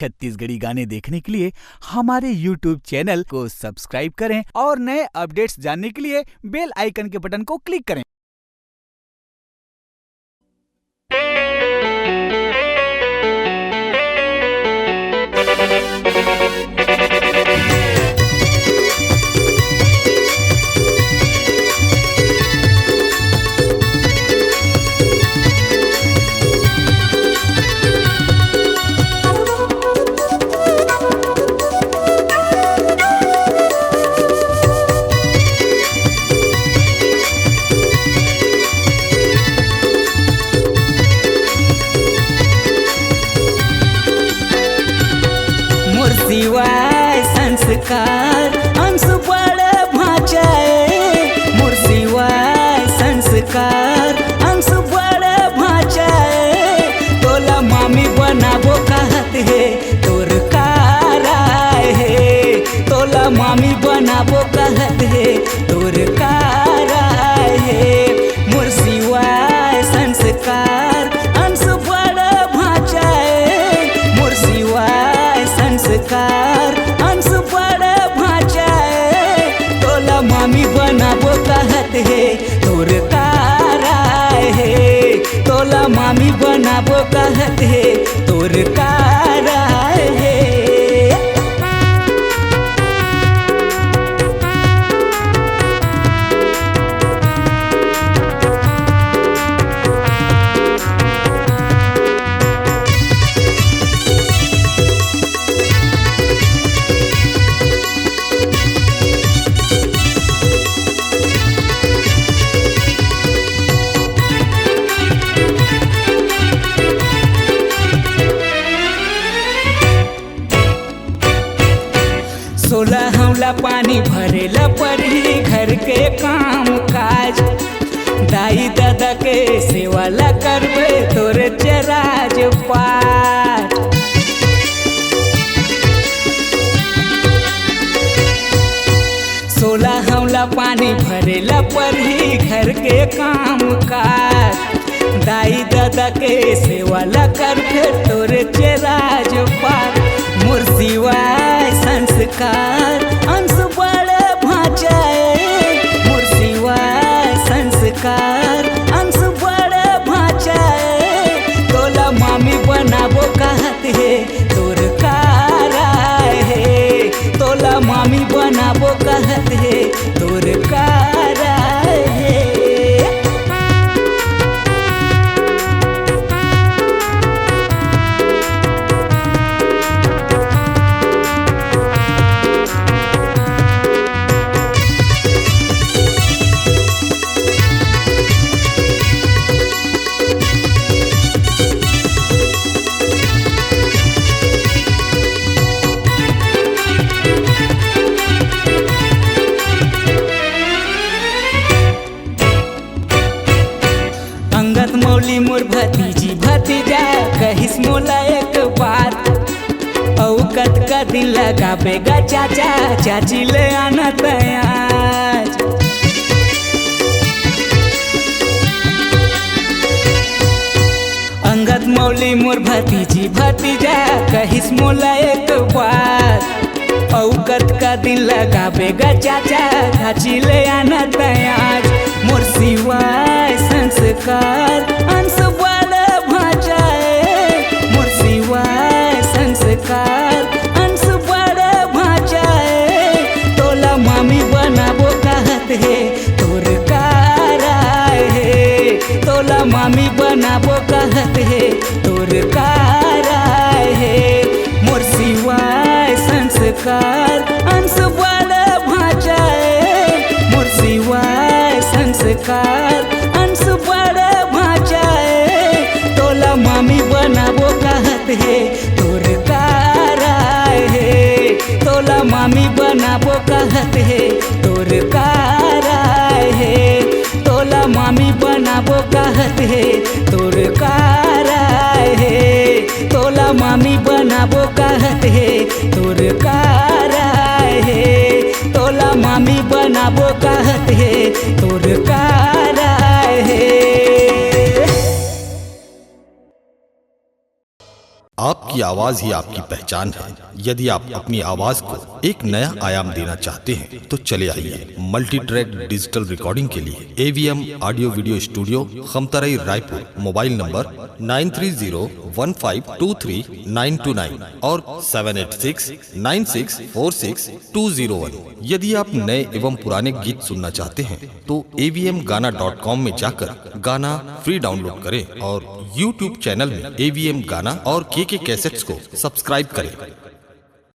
छत्तीसगढ़ी गाने देखने के लिए हमारे YouTube चैनल को सब्सक्राइब करें और नए अपडेट्स जानने के लिए बेल आइकन के बटन को क्लिक करें। शिवाय संस्कार अंश बड़े भाचाए मोर शिवाय संस्कार अंश बड़े भाचाए तोला मामी बनाबो कहत है तोर काराय है तोला मामी बनाबो कहत है तोर काराय है मोर शिवाय संस्कार अंश बड़े भाचाए मोर शिवाय संस्कार अंश बड़े भाचाए तोला मामी बनाबो कहत है तोर काराय है तोला मामी बनाबो कहत है तोर काराय है। सोलह हौला पानी भरेला पड़ी घर के काम काज दाई दादा के सेवाला करबे तोरे चराज पार। सोलह हौला पानी भरेला पड़ी घर के काम काज दाई दादा के सेवाला करबे तोरे चराज पार। मोर शिवाय संस्कार अंश बड़े भाचाए मोर शिवाय संस्कार अंश बड़े भाचाए तोला मामी बनाबो कहत है तोर काराय है तोला मामी बनाबो कहत है तोर काराय है। अंगत मौली मोर भतीजी भतीजा कहिस मोला एक बात औकत का दिन लगाबेगा चाचा चाची ले आना तैयार। अंगत मौली मोर भतीजी भतीजा कहिस मोला एक बात औकत का दिन लगाबेगा चाचा चाची ले आना तैयार। मोर शिवाय संस्कार अंश बड़े भाचाए मोर शिवाय संस्कार अंश बड़े भाचाए तोला मामी बनाबो कहत है तोर काराय है तोला मामी बनाबो कहत है तोर काराय है। मोर शिवाय संस्कार अंश बड़े भाचाए मोर शिवाय संस्कार अंश बड़े भाचाए तोला मामी बनाबो कहत है तोर काराय है तोला मामी बनाबो कहत है तोर काराय है तोला मामी बनाबो कहत है तोर काराय है तोला मामी बनाबो कहत है तोर काराय है तोला मामी बनाबो कहत है तोर काराय है। आपकी आवाज ही आपकी पहचान है। यदि आप अपनी आवाज को एक नया आयाम देना चाहते हैं तो चले आइए मल्टी ट्रैक डिजिटल रिकॉर्डिंग के लिए AVM audio video studio, Khamtarai, Raipur. Mobile number 9301523929 और 7869646201। यदि आप नए एवं पुराने गीत सुनना चाहते हैं तो avmgana.com में जाकर गाना फ्री डाउनलोड करें और YouTube चैनल में AVM गाना और KK कैसेट्स को सब्सक्राइब करें।